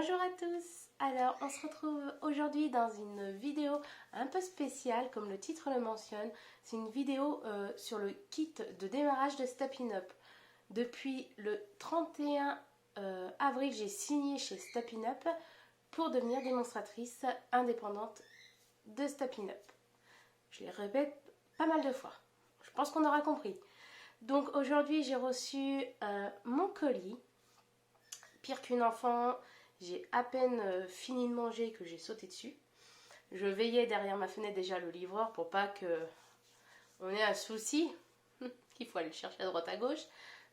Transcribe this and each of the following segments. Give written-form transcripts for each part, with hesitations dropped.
Bonjour à tous. Alors on se retrouve aujourd'hui dans une vidéo un peu spéciale comme le titre le mentionne. C'est une vidéo sur le kit de démarrage de Stoppin' Up. Depuis le 31 avril j'ai signé chez Stoppin' Up pour devenir démonstratrice indépendante de Stoppin' Up. Je les répète pas mal de fois, je pense qu'on aura compris. Donc aujourd'hui j'ai reçu mon colis. Pire qu'une enfant, j'ai à peine fini de manger que j'ai sauté dessus. Je veillais derrière ma fenêtre déjà le livreur pour pas que on ait un souci, qu'il faut aller le chercher à droite à gauche.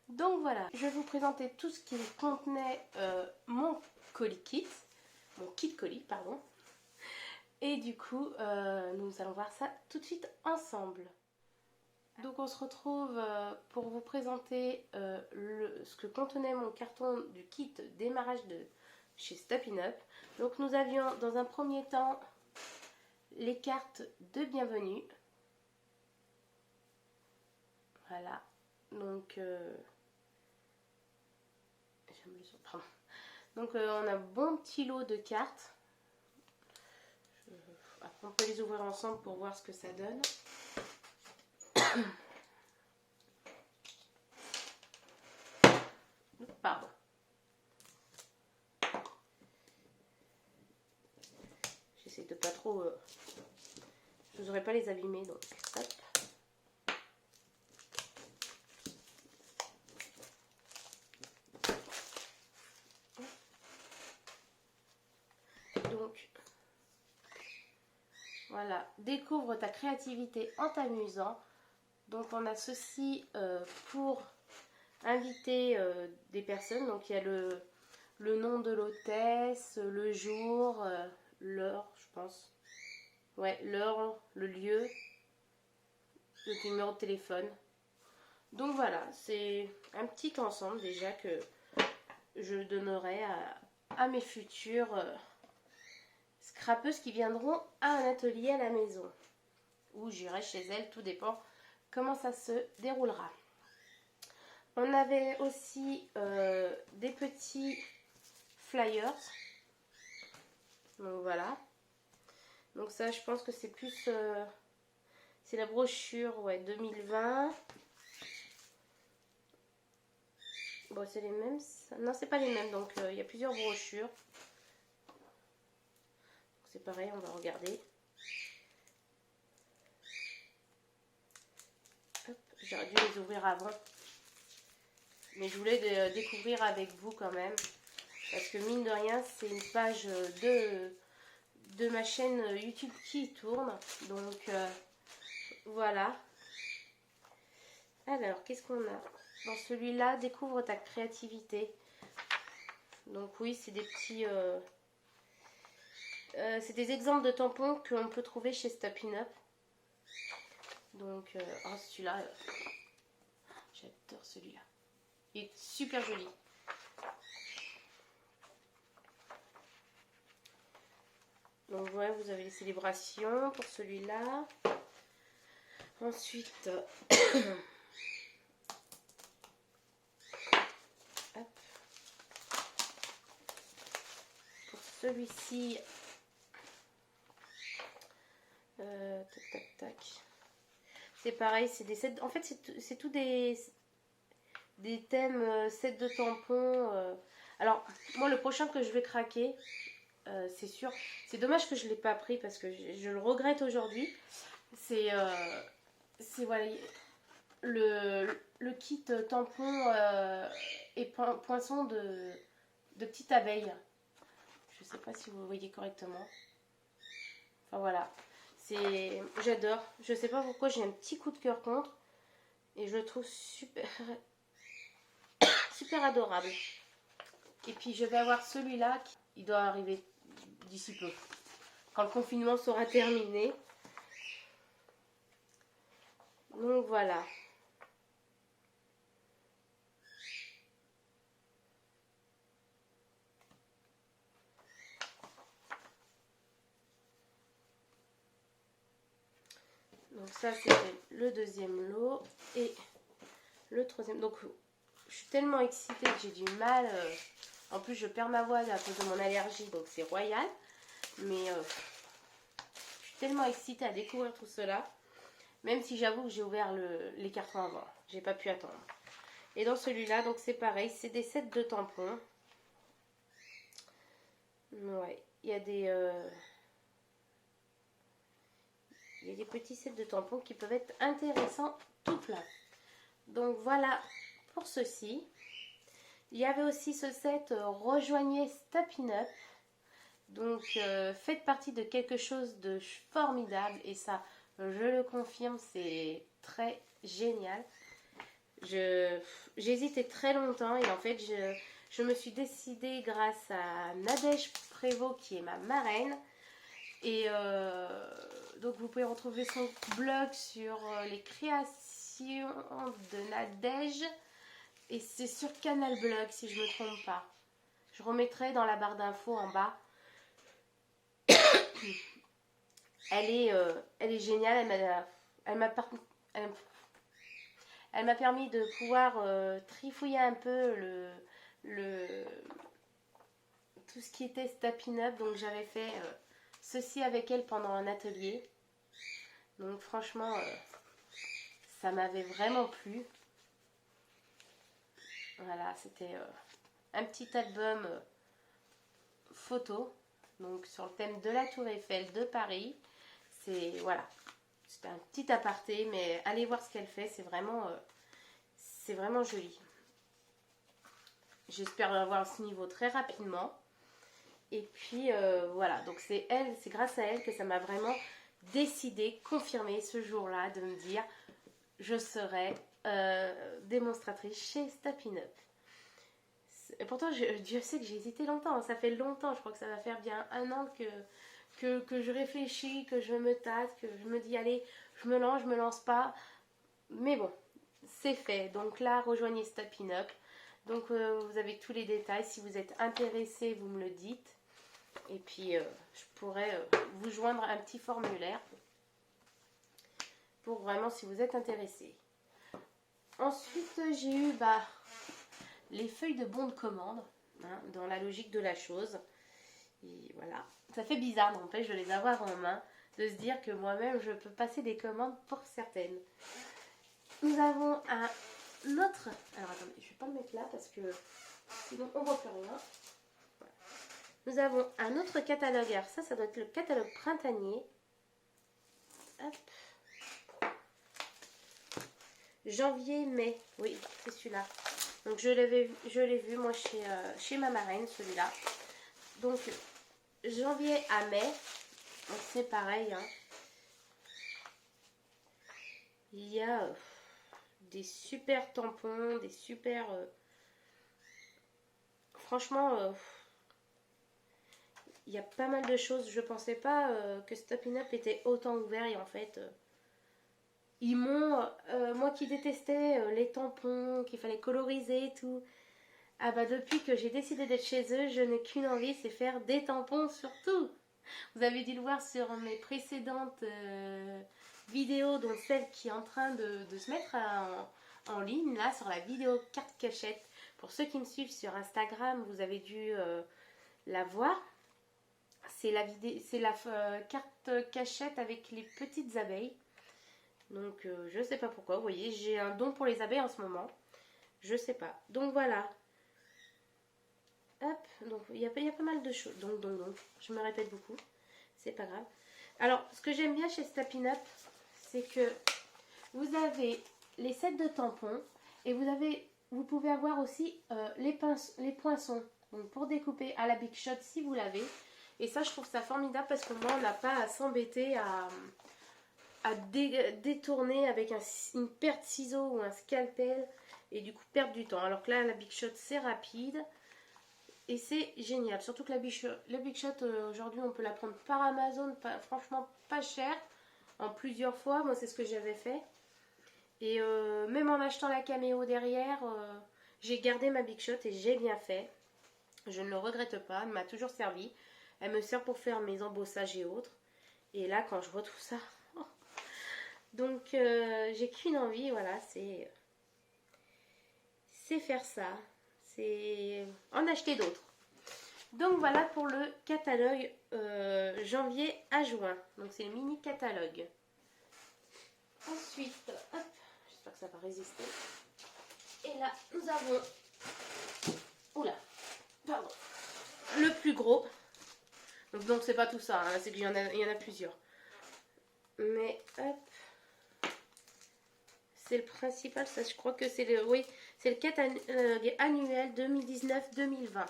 Donc voilà, je vais vous présenter tout ce qui contenait mon colis kit, mon kit colis, pardon. Et du coup, nous allons voir ça tout de suite ensemble. Donc on se retrouve pour vous présenter ce que contenait mon carton du kit démarrage de chez Stoppin' Up. Donc nous avions dans un premier temps les cartes de bienvenue. Voilà. Donc on a un bon petit lot de cartes. Après on peut les ouvrir ensemble pour voir ce que ça donne. Pardon. J'essaie de pas trop... je n'oserais pas les abîmer, donc hop. Donc, voilà. Découvre ta créativité en t'amusant. Donc on a ceci pour inviter des personnes. Donc il y a le nom de l'hôtesse, le jour, l'heure, je pense. Ouais, l'heure, le lieu, le numéro de téléphone. Donc voilà, c'est un petit ensemble déjà que je donnerai à mes futures scrapeuses qui viendront à un atelier à la maison. Ou j'irai chez elles, tout dépend comment ça se déroulera. On avait aussi des petits flyers. Donc voilà. Donc ça, je pense que c'est plus... c'est la brochure, ouais, 2020. Bon, c'est les mêmes. Non, c'est pas les mêmes. Donc il y a plusieurs brochures. C'est pareil, on va regarder. J'aurais dû les ouvrir avant. Mais je voulais découvrir avec vous quand même. Parce que mine de rien, c'est une page de ma chaîne YouTube qui tourne. Donc voilà. Alors, qu'est-ce qu'on a? Dans celui-là, découvre ta créativité. Donc oui, c'est des petits... c'est des exemples de tampons que l'on peut trouver chez Stoppin' Up. Donc, oh, celui-là, j'adore celui-là. Il est super joli. Donc ouais, vous avez les célébrations pour celui-là. Ensuite, hop. Pour celui-ci, tac tac tac. C'est pareil, c'est des sets. En fait, c'est tout des thèmes sets de tampons. Alors, moi, le prochain que je vais craquer, c'est sûr. C'est dommage que je ne l'ai pas pris parce que je le regrette aujourd'hui. C'est voilà, le kit tampon et poinçon de petite abeille. Je ne sais pas si vous voyez correctement. Enfin voilà. J'adore. Je ne sais pas pourquoi j'ai un petit coup de cœur contre. Et je le trouve super, super adorable. Et puis je vais avoir celui-là. Il doit arriver d'ici peu. Quand le confinement sera terminé. Donc voilà. Donc ça c'était le deuxième lot. Et le troisième. Donc je suis tellement excitée que j'ai du mal. En plus, je perds ma voix à cause de mon allergie, donc c'est royal. Mais je suis tellement excitée à découvrir tout cela. Même si j'avoue que j'ai ouvert les cartons avant. J'ai pas pu attendre. Et dans celui-là, donc c'est pareil, c'est des sets de tampons. Ouais, il y a des petits sets de tampons qui peuvent être intéressants tout plein. Donc voilà pour ceci. Il y avait aussi ce set Rejoignez Stepin-up. Donc faites partie de quelque chose de formidable et ça, je le confirme, c'est très génial. J'hésitais très longtemps et en fait je me suis décidée grâce à Nadège Prévost qui est ma marraine. Et donc vous pouvez retrouver son blog sur les créations de Nadège. Et c'est sur Canal Blog si je ne me trompe pas. Je remettrai dans la barre d'infos en bas. Elle est géniale. Elle m'a permis de pouvoir trifouiller un peu tout ce qui était Stepin-up. Donc j'avais fait ceci avec elle pendant un atelier. Donc franchement, ça m'avait vraiment plu. Voilà, c'était un petit album photo. Donc sur le thème de la Tour Eiffel de Paris. C'est un petit aparté, mais allez voir ce qu'elle fait, c'est vraiment joli. J'espère avoir ce niveau très rapidement. Et puis voilà, donc c'est grâce à elle que ça m'a vraiment décidé, confirmé ce jour-là de me dire je serai démonstratrice chez Stepin-up. Et pourtant, Dieu sait que j'ai hésité longtemps, ça fait longtemps, je crois que ça va faire bien 1 an que je réfléchis, que je me tâte, que je me dis allez, je me lance pas. Mais bon, c'est fait. Donc là, rejoignez Stepin-up. Donc vous avez tous les détails. Si vous êtes intéressé, vous me le dites. Et puis je pourrais vous joindre un petit formulaire pour vraiment si vous êtes intéressé. Ensuite, j'ai eu les feuilles de bons de commande, hein, dans la logique de la chose. Et voilà, ça fait bizarre n'empêche de les avoir en main, de se dire que moi-même je peux passer des commandes pour certaines. Nous avons un autre, alors attendez, je vais pas le mettre là parce que sinon on voit plus rien. Voilà. Nous avons un autre catalogue, alors ça doit être le catalogue printanier. Hop. Janvier-mai, oui, c'est celui-là. Donc je l'ai vu moi chez ma marraine, celui-là. Donc janvier à mai, c'est pareil. Hein. Il y a des super tampons, des super... franchement, il y a pas mal de choses. Je pensais pas que Stepin-up était autant ouvert et en fait... ils m'ont, moi qui détestais les tampons, qu'il fallait coloriser et tout, ah depuis que j'ai décidé d'être chez eux, je n'ai qu'une envie, c'est faire des tampons surtout. Vous avez dû le voir sur mes précédentes vidéos, dont celle qui est en train de se mettre en ligne, là, sur la vidéo carte cachette. Pour ceux qui me suivent sur Instagram, vous avez dû la voir. C'est la carte cachette avec les petites abeilles. Donc je sais pas pourquoi, vous voyez, j'ai un don pour les abeilles en ce moment. Je sais pas. Donc voilà. Hop, donc il y a pas mal de choses. Donc, je me répète beaucoup. C'est pas grave. Alors, ce que j'aime bien chez Stepin-up, c'est que vous avez les sets de tampons et vous pouvez avoir aussi les poinçons. Donc pour découper à la Big Shot si vous l'avez. Et ça, je trouve ça formidable parce que moi, on n'a pas à s'embêter à détourner avec une paire de ciseaux ou un scalpel et du coup perdre du temps. Alors que là, la Big Shot, c'est rapide et c'est génial. Surtout que la Big Shot aujourd'hui, on peut la prendre par Amazon, franchement pas cher, en plusieurs fois. Moi, c'est ce que j'avais fait. Et même en achetant la caméo derrière, j'ai gardé ma Big Shot et j'ai bien fait. Je ne le regrette pas, elle m'a toujours servi. Elle me sert pour faire mes embossages et autres. Et là, quand je vois tout ça... Donc, j'ai qu'une envie, voilà, c'est faire ça. C'est en acheter d'autres. Donc voilà pour le catalogue janvier à juin. Donc c'est le mini catalogue. Ensuite, hop, j'espère que ça va résister. Et là, nous avons, oula, pardon, le plus gros. Donc c'est pas tout ça, hein, c'est qu'il y en a plusieurs. Mais hop, c'est le principal, ça je crois que c'est le, oui, c'est le catalogue annuel 2019-2020.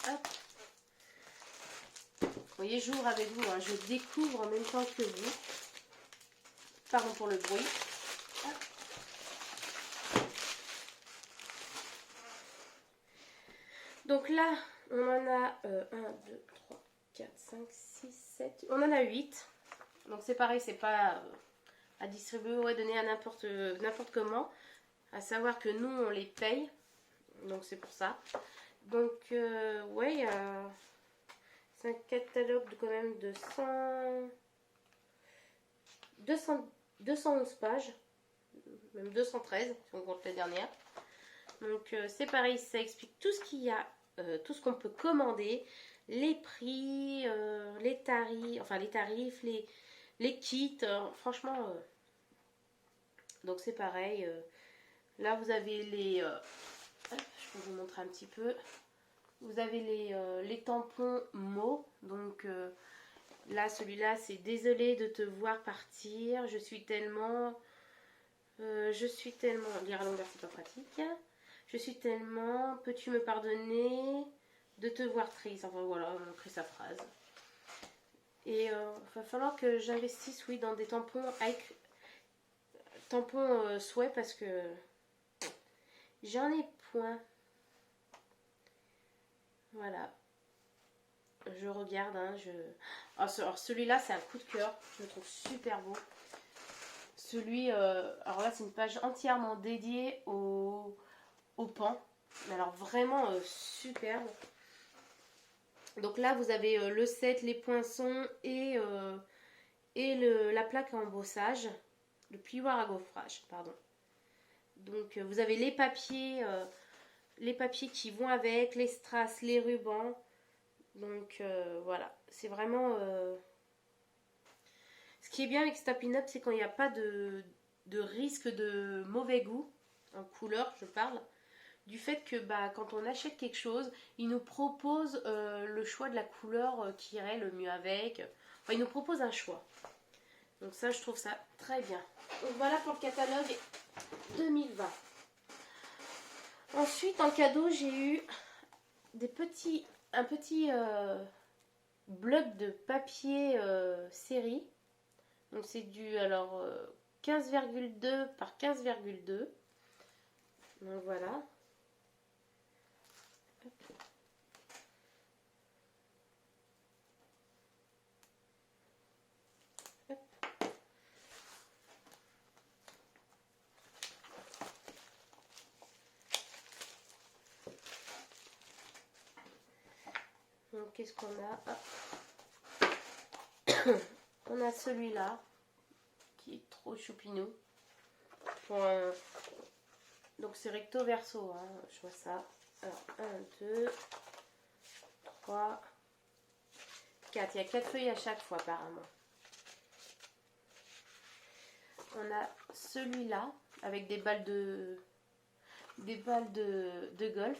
Hop. Vous voyez, j'ouvre avec vous, hein, je découvre en même temps que vous. Pardon pour le bruit. Hop. Donc là, on en a 1, 2, 3, 4, 5, 6, 7. On en a 8. Donc c'est pareil, c'est pas à distribuer ou à donner à n'importe comment. À savoir que nous, on les paye. Donc c'est pour ça. Donc, ouais, c'est un catalogue quand même de 211 pages. Même 213, si on compte la dernière. Donc c'est pareil, ça explique tout ce qu'il y a, tout ce qu'on peut commander, les prix, les tarifs, les kits, franchement. Donc c'est pareil. Là vous avez les, hop, je peux vous montrer un petit peu. Vous avez les tampons mots. Donc là celui-là c'est désolé de te voir partir. Je suis tellement, lire à l'envers c'est pas pratique. Je suis tellement, peux-tu me pardonner de te voir triste. Enfin voilà, on a écrit sa phrase. Et va falloir que j'investisse, oui, dans des tampons avec tampons souhait parce que j'en ai point. Voilà. Je regarde, hein, alors celui-là c'est un coup de cœur, je le trouve super beau. Celui, alors là c'est une page entièrement dédiée au pan. Alors vraiment superbe. Donc là vous avez le set, les poinçons et la plaque à embossage, le plioir à gaufrage, pardon. Donc vous avez les papiers qui vont avec, les strass, les rubans. Donc voilà, c'est vraiment... Ce qui est bien avec Stampin' Up, c'est quand il n'y a pas de risque de mauvais goût, en couleur je parle, du fait que quand on achète quelque chose, il nous propose le choix de la couleur qui irait le mieux avec. Enfin, il nous propose un choix. Donc ça, je trouve ça très bien. Donc voilà pour le catalogue 2020. Ensuite, en cadeau, j'ai eu un petit bloc de papier série. Donc c'est du 15,2 par 15,2. Donc voilà. Donc qu'est-ce qu'on a? On a celui-là qui est trop choupinou. Donc c'est recto verso, hein. Je vois ça. Alors 1, 2, 3, 4. Il y a 4 feuilles à chaque fois apparemment. On a celui-là avec des balles de golf.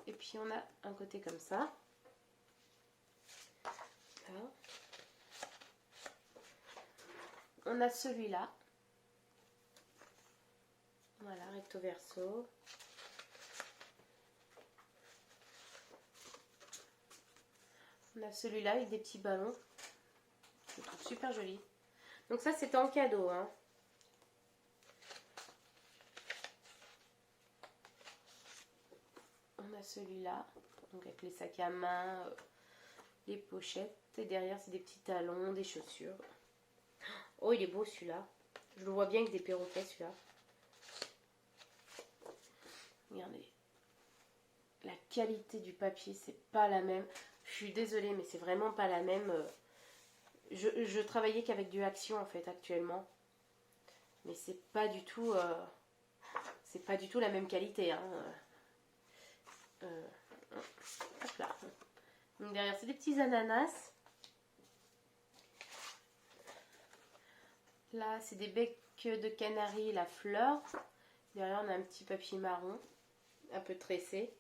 Et puis on a un côté comme ça. Là. On a celui-là. Voilà, recto verso. On a celui-là avec des petits ballons. Je le trouve super joli. Donc ça, c'était en cadeau, hein. On a celui-là, donc avec les sacs à main, les pochettes. Et derrière, c'est des petits talons, des chaussures. Oh, il est beau celui-là. Je le vois bien avec des perroquets, celui-là. Regardez. La qualité du papier, c'est pas la même. Je suis désolée, mais c'est vraiment pas la même. Je travaillais qu'avec du Action, en fait, actuellement. Mais c'est pas du tout la même qualité, hein. Donc derrière, c'est des petits ananas. Là, c'est des becs de canari, la fleur. Derrière, on a un petit papier marron, un peu tressé.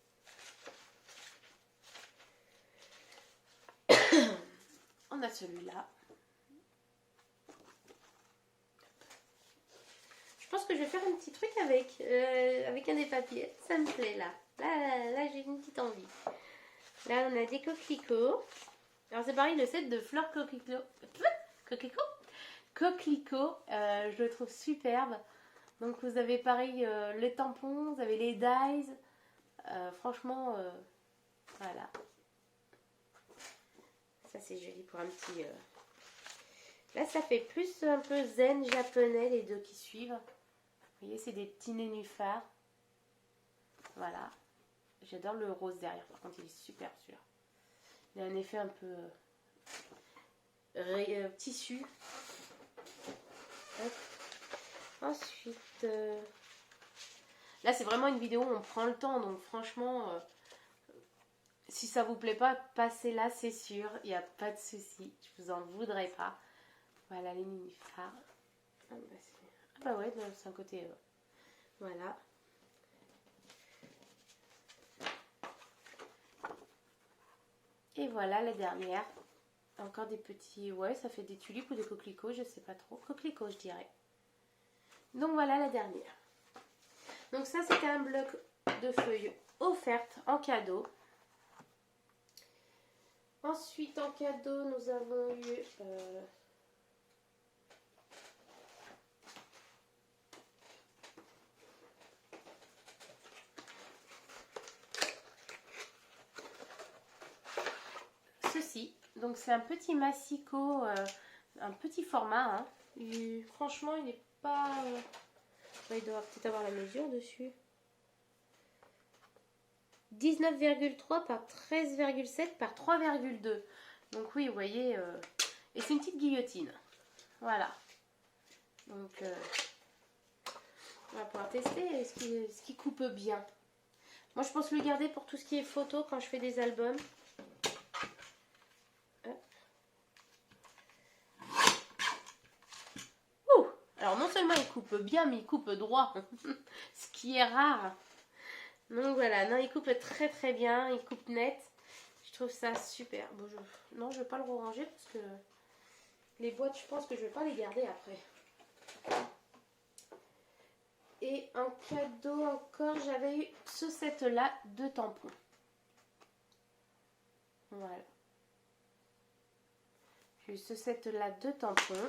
On a celui-là. Je pense que je vais faire un petit truc avec un des papiers. Ça me plaît là. Là j'ai une petite envie. Là, on a des coquelicots. Alors, c'est pareil, le set de fleurs coquelicot. Coquelicot, je le trouve superbe. Donc, vous avez pareil les tampons, vous avez les dies. Franchement, voilà. Ça, c'est joli pour un petit... Là, ça fait plus un peu zen japonais, les deux qui suivent. Vous voyez, c'est des petits nénuphars. Voilà. J'adore le rose derrière. Par contre, il est super celui-là. Il a un effet un peu tissu. Hop. Ensuite, là, c'est vraiment une vidéo où on prend le temps. Donc, franchement, si ça vous plaît pas, passez là, c'est sûr. Il n'y a pas de souci. Je vous en voudrais pas. Voilà les nénuphars. Ah bah ouais, c'est un côté... voilà. Et voilà la dernière. Encore des petits... Ouais, ça fait des tulipes ou des coquelicots, je sais pas trop. Coquelicots, je dirais. Donc voilà la dernière. Donc ça, c'était un bloc de feuilles offertes en cadeau. Ensuite, en cadeau, nous avons eu... ceci. Donc c'est un petit massicot, un petit format. Hein. Franchement, il n'est pas... il doit peut-être avoir la mesure dessus. 19,3 par 13,7 par 3,2. Donc oui, vous voyez... et c'est une petite guillotine. Voilà. Donc on va pouvoir tester ce qui coupe bien. Moi, je pense le garder pour tout ce qui est photo quand je fais des albums. Alors non seulement il coupe bien, mais il coupe droit, ce qui est rare. Donc voilà, non, il coupe très très bien, il coupe net. Je trouve ça super. Bon, non, je ne vais pas le ranger parce que les boîtes, je pense que je ne vais pas les garder après. Et en cadeau encore, j'avais eu ce set-là de tampons. Voilà. J'ai eu ce set-là de tampons.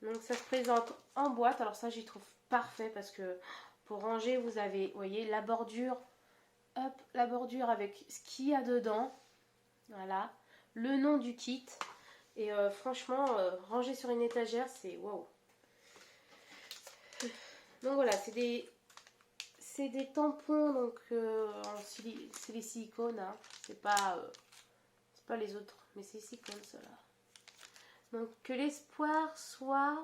Donc ça se présente en boîte. Alors ça, j'y trouve parfait parce que pour ranger, vous avez, vous voyez, la bordure. Hop, la bordure avec ce qu'il y a dedans. Voilà. Le nom du kit. Et franchement, ranger sur une étagère, c'est waouh. Donc voilà, c'est des tampons. Donc c'est les silicones. Hein. C'est pas les autres, mais c'est silicone ceux-là. Donc que l'espoir soit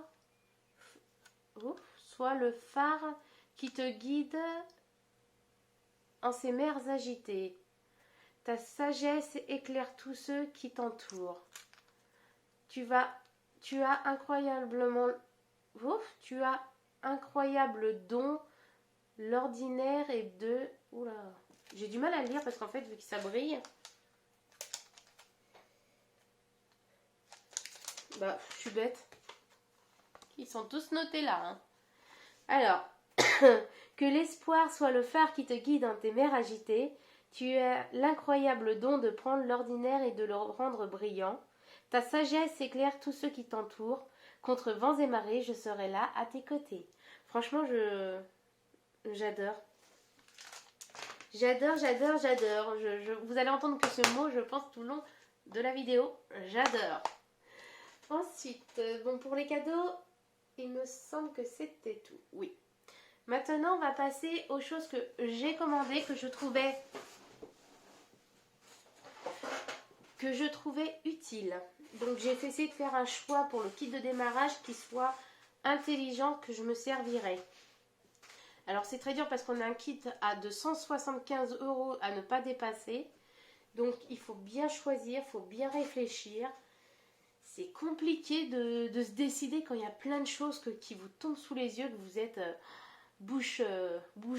le phare qui te guide en ces mers agitées. Ta sagesse éclaire tous ceux qui t'entourent. Tu as incroyable don, l'ordinaire est de... Oula, j'ai du mal à lire parce qu'en fait, vu que ça brille... Bah, je suis bête. Ils sont tous notés là. Hein. Alors, que l'espoir soit le phare qui te guide dans tes mers agitées. Tu as l'incroyable don de prendre l'ordinaire et de le rendre brillant. Ta sagesse éclaire tous ceux qui t'entourent. Contre vents et marées, je serai là à tes côtés. Franchement, j'adore. J'adore. Vous allez entendre que ce mot, je pense, tout le long de la vidéo. J'adore. Ensuite, bon, pour les cadeaux, il me semble que c'était tout. Oui. Maintenant, on va passer aux choses que j'ai commandées, que je trouvais utiles. Donc, j'ai essayé de faire un choix pour le kit de démarrage qui soit intelligent, que je me servirai. Alors, c'est très dur parce qu'on a un kit de 175 € à ne pas dépasser. Donc il faut bien choisir, il faut bien réfléchir. C'est compliqué de se décider quand il y a plein de choses qui vous tombent sous les yeux, que vous êtes bouche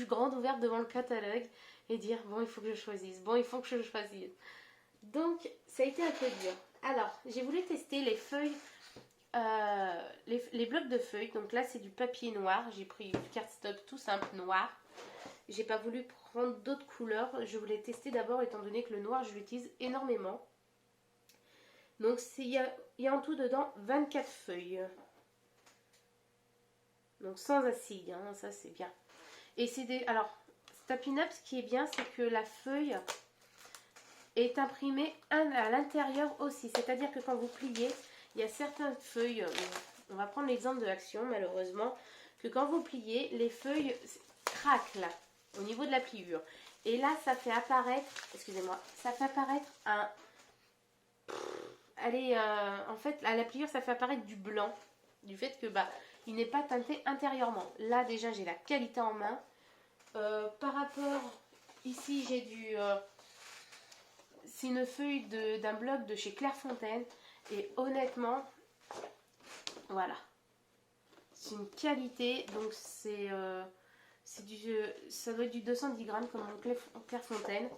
grande ouverte devant le catalogue et dire bon il faut que je choisisse, bon il faut que je choisisse. Donc ça a été un peu dur. Alors j'ai voulu tester les feuilles, les blocs de feuilles. Donc là c'est du papier noir, j'ai pris du cardstock tout simple noir. J'ai pas voulu prendre d'autres couleurs, je voulais tester d'abord étant donné que le noir je l'utilise énormément. Donc il y a en tout dedans 24 feuilles. Donc sans acide, hein, ça c'est bien. Et c'est des... Alors, Stampin' Up, ce qui est bien, c'est que la feuille est imprimée à l'intérieur aussi. C'est-à-dire que quand vous pliez, il y a certaines feuilles, on va prendre l'exemple de Action malheureusement, que quand vous pliez, les feuilles craquent là, au niveau de la pliure. Et là, ça fait apparaître, excusez-moi, ça fait apparaître un... Allez, en fait, à la pliure, ça fait apparaître du blanc, du fait que il n'est pas teinté intérieurement. Là, déjà, j'ai la qualité en main. Par rapport, ici, j'ai du... c'est une feuille d'un bloc de chez Clairefontaine. Et honnêtement, voilà. C'est une qualité, donc ça doit être du 210 grammes comme en Clairefontaine.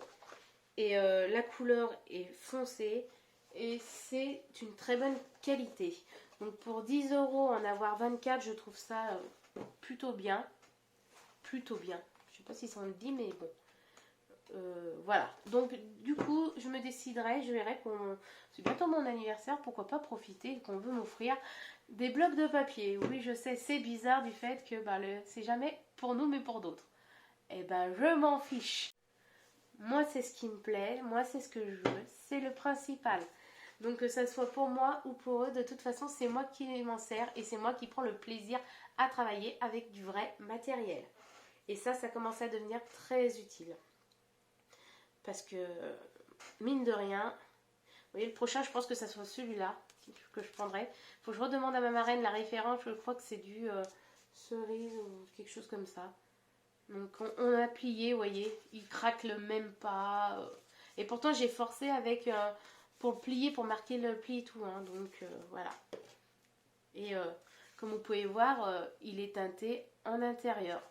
Et la couleur est foncée. Et c'est une très bonne qualité. Donc pour 10 € en avoir 24, je trouve ça plutôt bien. Plutôt bien. Je sais pas si ça en le dit, mais bon. Voilà. Donc du coup, je me déciderai, je verrai qu'on... C'est bientôt mon anniversaire, pourquoi pas profiter qu'on veut m'offrir des blocs de papier. Oui, je sais, c'est bizarre du fait que c'est jamais pour nous, mais pour d'autres. Eh ben, je m'en fiche. Moi, c'est ce qui me plaît, moi, c'est ce que je veux, c'est le principal. Donc que ça soit pour moi ou pour eux, de toute façon, c'est moi qui m'en sers et c'est moi qui prends le plaisir à travailler avec du vrai matériel. Et ça commence à devenir très utile. Parce que, mine de rien, vous voyez, le prochain, je pense que ça soit celui-là que je prendrai. Il faut que je redemande à ma marraine la référence, je crois que c'est du cerise ou quelque chose comme ça. Donc on a plié, vous voyez, il craque même pas. Et pourtant, j'ai forcé avec... pour plier, pour marquer le pli et tout, hein, donc voilà. Et comme vous pouvez voir, il est teinté en intérieur.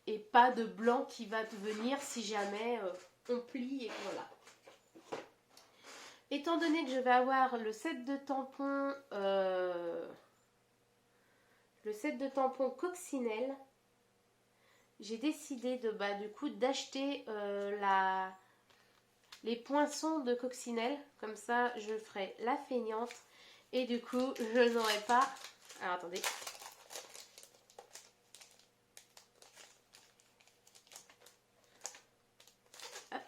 Et pas de blanc qui va devenir si jamais on plie et voilà. Étant donné que je vais avoir le set de tampons, coccinelle, j'ai décidé du coup d'acheter les poinçons de coccinelle. Comme ça, je ferai la feignante. Et du coup, je n'aurai pas... Alors, attendez. Hop.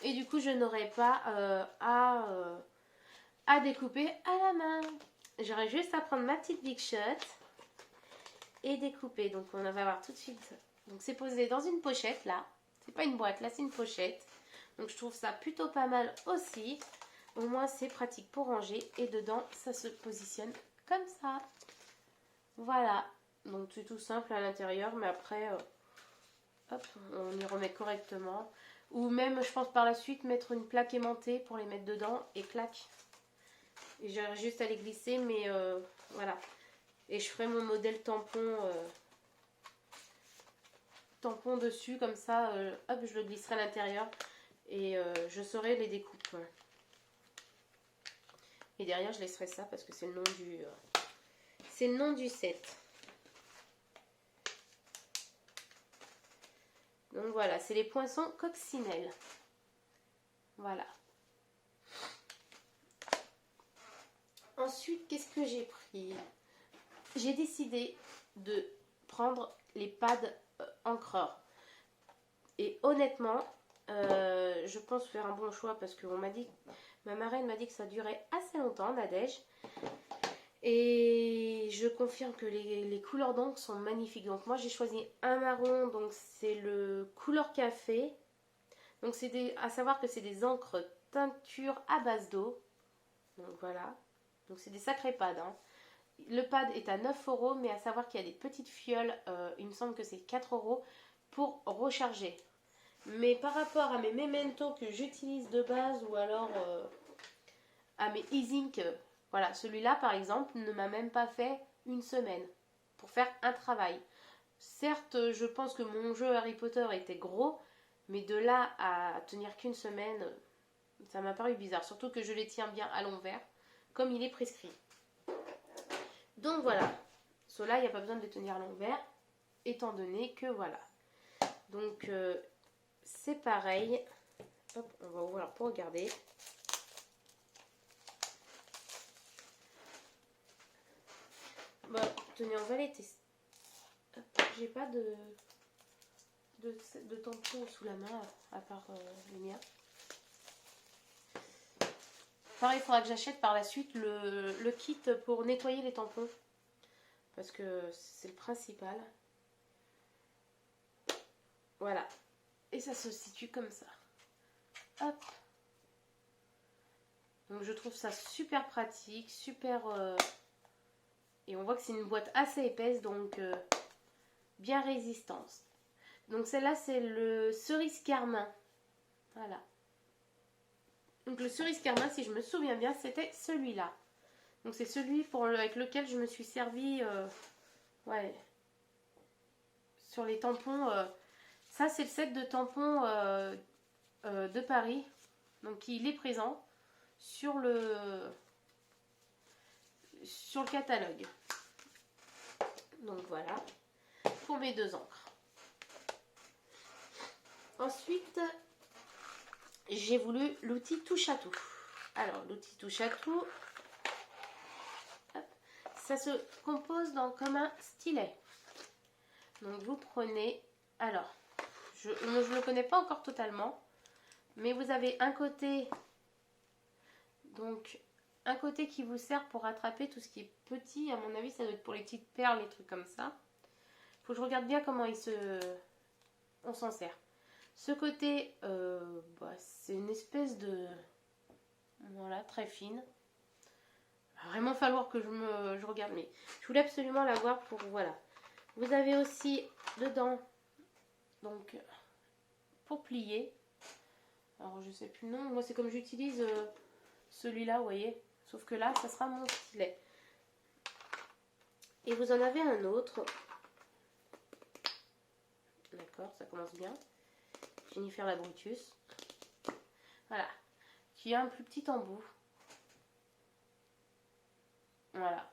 Et du coup, je n'aurai pas à découper à la main. J'aurai juste à prendre ma petite Big Shot et découper. Donc, on va voir tout de suite. Donc, c'est posé dans une pochette, là. C'est pas une boîte, là, c'est une pochette. Donc je trouve ça plutôt pas mal aussi. Au moins c'est pratique pour ranger. Et dedans ça se positionne comme ça. Voilà. Donc c'est tout simple à l'intérieur. Mais après, hop, on y remet correctement. Ou même je pense par la suite mettre une plaque aimantée pour les mettre dedans. Et clac. Et j'aurai juste à les glisser. Mais voilà. Et je ferai mon modèle tampon. Tampon dessus. Comme ça, hop, je le glisserai à l'intérieur. Et je saurai les découpes. Et derrière, je laisserai ça parce que c'est le nom du set. Donc voilà, c'est les poinçons coccinelle. Voilà. Ensuite, qu'est-ce que j'ai pris? J'ai décidé de prendre les pads encreurs. Et honnêtement... je pense faire un bon choix parce que ma marraine m'a dit que ça durait assez longtemps, Nadège. Et je confirme que les couleurs d'encre sont magnifiques. Donc moi j'ai choisi un marron, donc c'est le couleur café. Donc c'est à savoir que c'est des encres teinture à base d'eau. Donc voilà. Donc c'est des sacrés pads. Hein. Le pad est à 9 €, mais à savoir qu'il y a des petites fioles, il me semble que c'est 4 € pour recharger. Mais par rapport à mes mementos que j'utilise de base ou alors à mes e-ink, voilà, celui-là par exemple ne m'a même pas fait une semaine pour faire un travail. Certes, je pense que mon jeu Harry Potter était gros, mais de là à tenir qu'une semaine, ça m'a paru bizarre. Surtout que je les tiens bien à l'envers, comme il est prescrit. Donc voilà, ceux-là, il n'y a pas besoin de les tenir à l'envers, étant donné que voilà. Donc c'est pareil. Hop, on va ouvrir pour regarder. Bon, tenez, on va les tester. J'ai pas de tampon sous la main, à part les miens. Pareil, il faudra que j'achète par la suite le kit pour nettoyer les tampons. Parce que c'est le principal. Voilà. Et ça se situe comme ça. Hop. Donc je trouve ça super pratique, super... Et on voit que c'est une boîte assez épaisse, donc bien résistante. Donc celle-là, c'est le cerise carmin. Voilà. Donc le cerise carmin, si je me souviens bien, c'était celui-là. Donc c'est celui avec lequel je me suis servi ouais, sur les tampons. Ça, c'est le set de tampons de Paris. Donc il est présent sur le catalogue. Donc voilà, pour mes 2 encres. Ensuite, j'ai voulu l'outil touche à tout. Alors, l'outil touche à tout, hop, ça se compose comme un stylet. Donc, vous prenez, alors, je ne le connais pas encore totalement, mais vous avez un côté, donc, un côté qui vous sert pour attraper tout ce qui est petit. À mon avis, ça doit être pour les petites perles, les trucs comme ça. Faut que je regarde bien comment on s'en sert. Ce côté, c'est une espèce de... Voilà, très fine. Il va vraiment falloir que je regarde, mais je voulais absolument l'avoir pour... Voilà. Vous avez aussi dedans, donc, pour plier. Alors, je sais plus le nom. Moi, c'est comme j'utilise celui-là, vous voyez. Sauf que là, ça sera mon stylet. Et vous en avez un autre. D'accord, ça commence bien. Jennifer la Brutus. Voilà. Qui a un plus petit embout. Voilà.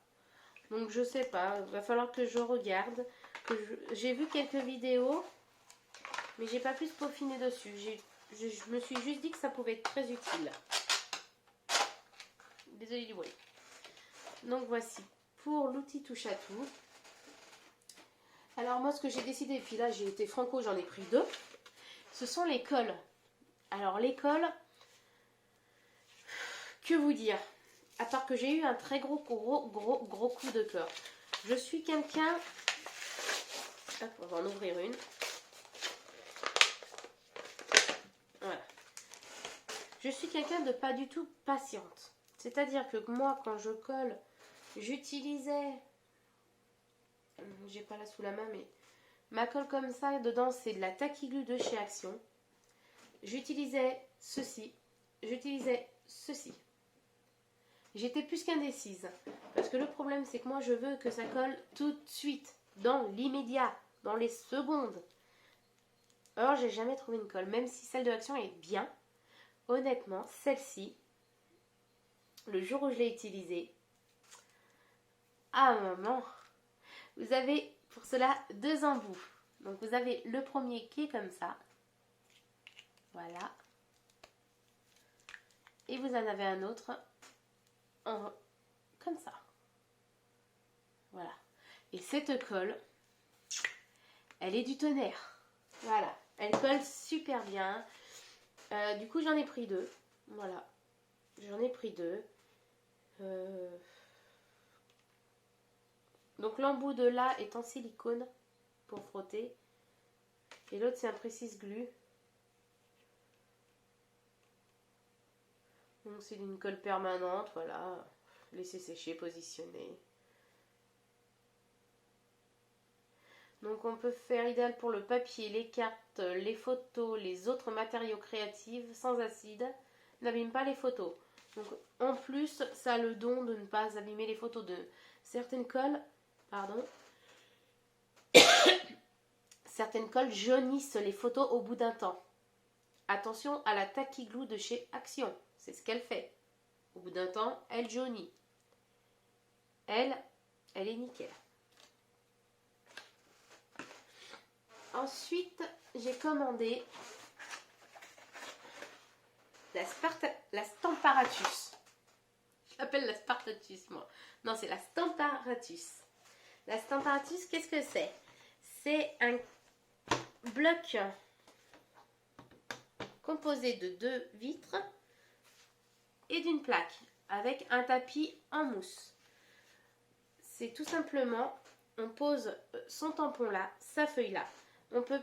Donc je sais pas. Il va falloir que je regarde. J'ai vu quelques vidéos. Mais j'ai pas pu se peaufiner dessus. Je me suis juste dit que ça pouvait être très utile. Désolée du bruit. Donc voici. Pour l'outil touche à tout. Alors moi ce que j'ai décidé. Et puis là j'ai été franco. J'en ai pris 2. Ce sont les cols. Alors les cols, que vous dire? À part que j'ai eu un très gros coup de cœur. Je suis quelqu'un... Hop, on va en ouvrir une. Voilà. Je suis quelqu'un de pas du tout patiente. C'est-à-dire que moi, quand je colle, j'utilisais... J'ai pas là sous la main, mais... Ma colle comme ça, dedans, c'est de la Tacky-Glue de chez Action. J'utilisais ceci. J'utilisais ceci. J'étais plus qu'indécise. Parce que le problème, c'est que moi, je veux que ça colle tout de suite. Dans l'immédiat. Dans les secondes. Alors, j'ai jamais trouvé une colle. Même si celle de Action est bien. Honnêtement, celle-ci, le jour où je l'ai utilisée, ah maman, vous avez pour cela 2 embouts. Donc, vous avez le premier qui est comme ça. Voilà. Et vous en avez un autre comme ça. Voilà. Et cette colle, elle est du tonnerre. Voilà. Elle colle super bien. Du coup, j'en ai pris 2. Voilà. J'en ai pris 2. Donc, l'embout de là est en silicone pour frotter. Et l'autre, c'est un Précise Glue. Donc, c'est une colle permanente. Voilà. Laisser sécher, positionner. Donc, on peut faire idéal pour le papier, les cartes, les photos, les autres matériaux créatifs sans acide n'abîment pas les photos. Donc en plus, ça a le don de ne pas abîmer les photos de certaines colles. Pardon. Certaines colles jaunissent les photos au bout d'un temps. Attention à la Tacky Glue de chez Action. C'est ce qu'elle fait. Au bout d'un temps, elle jaunit. Elle est nickel. Ensuite, j'ai commandé la Stamparatus. Je l'appelle la Spartatus, moi. Non, c'est la Stamparatus. La Stamparatus, qu'est-ce que c'est? C'est un bloc composé de 2 vitres et d'une plaque avec un tapis en mousse. C'est tout simplement, on pose son tampon là, sa feuille là. On peut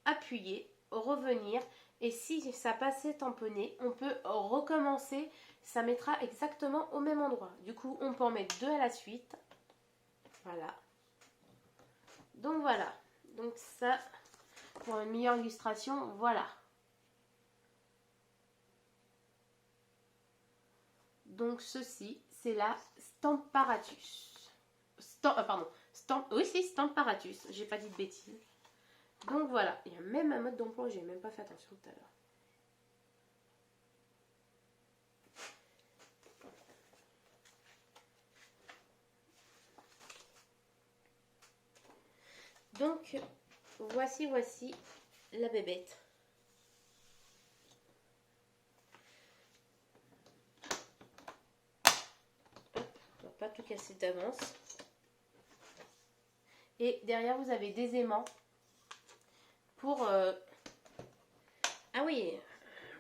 appuyer, revenir, et si ça passait tamponné, on peut recommencer. Ça mettra exactement au même endroit. Du coup, on peut en mettre 2 à la suite. Voilà. Donc voilà. Donc ça, pour une meilleure illustration, voilà. Donc ceci, c'est la Stamparatus. Oui, c'est Stamparatus. J'ai pas dit de bêtises. Donc voilà, il y a même un mode d'emploi, j'ai même pas fait attention tout à l'heure. Donc voici la bébête. On va pas tout casser d'avance. Et derrière vous avez des aimants pour ah oui,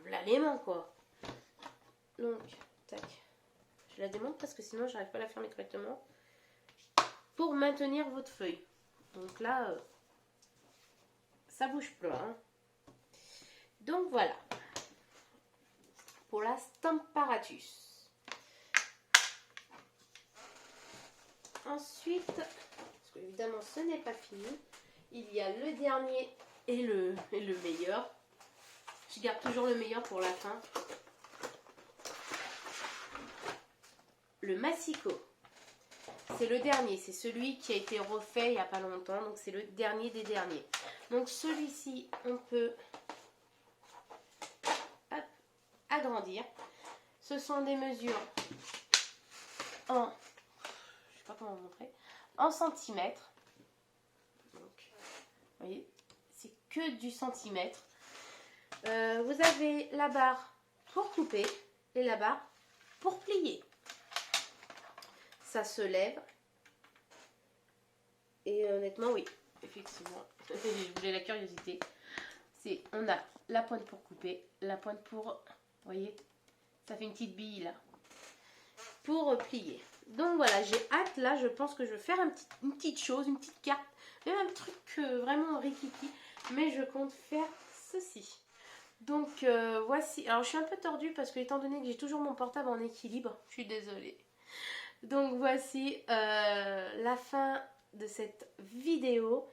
là l'aimant quoi. Donc tac, je la démonte parce que sinon j'arrive pas à la fermer correctement. Pour maintenir votre feuille. Donc là ça bouge pas hein. Donc voilà pour la Stamparatus. Ensuite, parce que évidemment ce n'est pas fini, il y a le dernier et le meilleur. Je garde toujours le meilleur pour la fin. Le Massicot. C'est le dernier, c'est celui qui a été refait il n'y a pas longtemps, donc c'est le dernier des derniers. Donc celui-ci, on peut agrandir. Ce sont des mesures en, je sais pas comment vous montrer, en centimètres. Donc, vous voyez, c'est que du centimètre. Vous avez la barre pour couper et la barre pour plier. Ça se lève. Et honnêtement, oui, effectivement, je voulais la curiosité. On a la pointe pour couper, la pointe pour, vous voyez, ça fait une petite bille là, pour plier. Donc voilà, j'ai hâte là, je pense que je vais faire une petite chose, une petite carte, même un truc vraiment rikiki, mais je compte faire ceci. Donc voici, alors je suis un peu tordue parce que étant donné que j'ai toujours mon portable en équilibre, je suis désolée. Donc voici la fin de cette vidéo.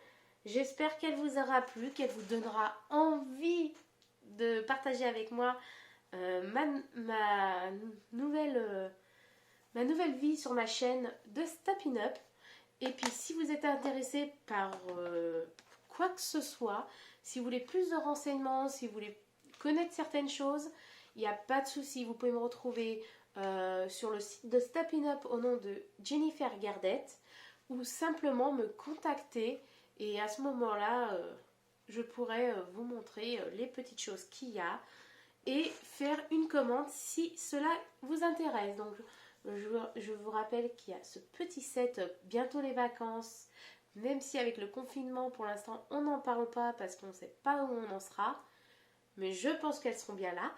J'espère qu'elle vous aura plu, qu'elle vous donnera envie de partager avec moi ma nouvelle vie sur ma chaîne de Stepping Up. Et puis si vous êtes intéressé par quoi que ce soit, si vous voulez plus de renseignements, si vous voulez connaître certaines choses, il n'y a pas de souci, vous pouvez me retrouver sur le site de Stepping Up au nom de Jennifer Gardette, ou simplement me contacter et à ce moment-là je pourrai vous montrer les petites choses qu'il y a et faire une commande si cela vous intéresse. Donc je vous rappelle qu'il y a ce petit set, bientôt les vacances, même si avec le confinement pour l'instant on n'en parle pas parce qu'on ne sait pas où on en sera, mais je pense qu'elles seront bien là.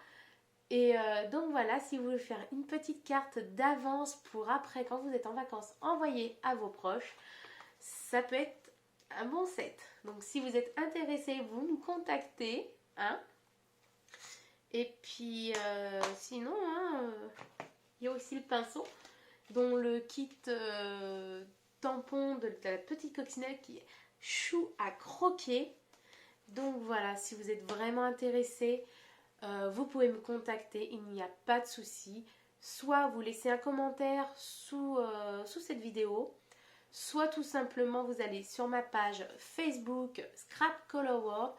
Et donc voilà, si vous voulez faire une petite carte d'avance pour après, quand vous êtes en vacances, envoyer à vos proches, ça peut être un bon set. Donc si vous êtes intéressé, vous me contactez. Hein. Et puis sinon, il y a aussi le pinceau, dont le kit tampon de la petite coccinelle qui est chou à croquer. Donc voilà, si vous êtes vraiment intéressé, vous pouvez me contacter, il n'y a pas de souci. Soit vous laissez un commentaire sous cette vidéo, soit tout simplement vous allez sur ma page Facebook Scrap Color World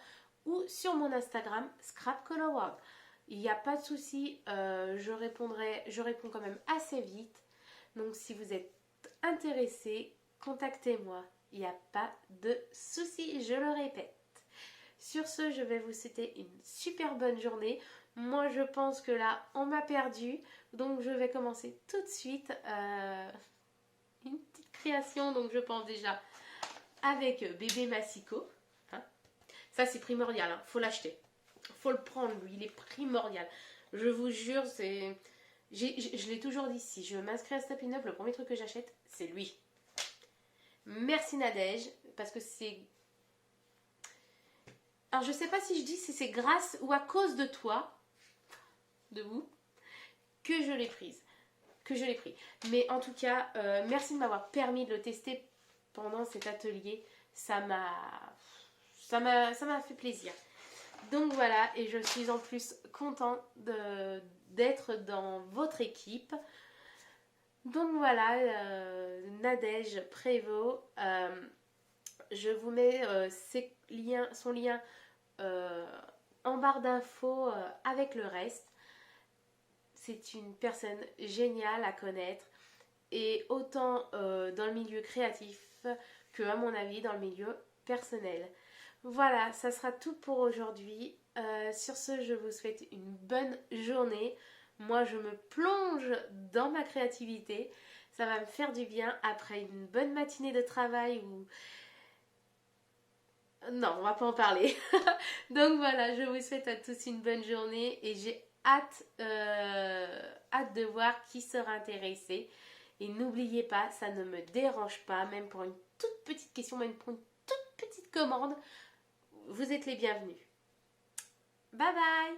ou sur mon Instagram Scrap Color World. Il n'y a pas de souci, je réponds quand même assez vite. Donc si vous êtes intéressé, contactez-moi. Il n'y a pas de souci, je le répète. Sur ce, je vais vous souhaiter une super bonne journée. Moi, je pense que là, on m'a perdu. Donc, je vais commencer tout de suite une petite création. Donc, je pense déjà avec bébé Massiko. Hein, ça, c'est primordial. Hein, faut l'acheter. Faut le prendre, lui. Il est primordial. Je vous jure, c'est... Je l'ai toujours dit, si je m'inscris à Step Up, le premier truc que j'achète, c'est lui. Merci Nadège, parce que c'est... Alors, je sais pas si je dis si c'est grâce ou à cause de toi, de vous, que je l'ai prise. Mais en tout cas, merci de m'avoir permis de le tester pendant cet atelier. Ça m'a fait plaisir. Donc voilà, et je suis en plus contente d'être dans votre équipe. Donc voilà, Nadège Prévost, je vous mets son lien en barre d'infos avec le reste. C'est une personne géniale à connaître, et autant dans le milieu créatif que, à mon avis, dans le milieu personnel. Voilà, ça sera tout pour aujourd'hui. Sur ce, je vous souhaite une bonne journée. Moi, je me plonge dans ma créativité. Ça va me faire du bien après une bonne matinée de travail où... Non, on va pas en parler. Donc voilà, je vous souhaite à tous une bonne journée et j'ai hâte de voir qui sera intéressé. Et n'oubliez pas, ça ne me dérange pas, même pour une toute petite question, même pour une toute petite commande, vous êtes les bienvenus. Bye bye!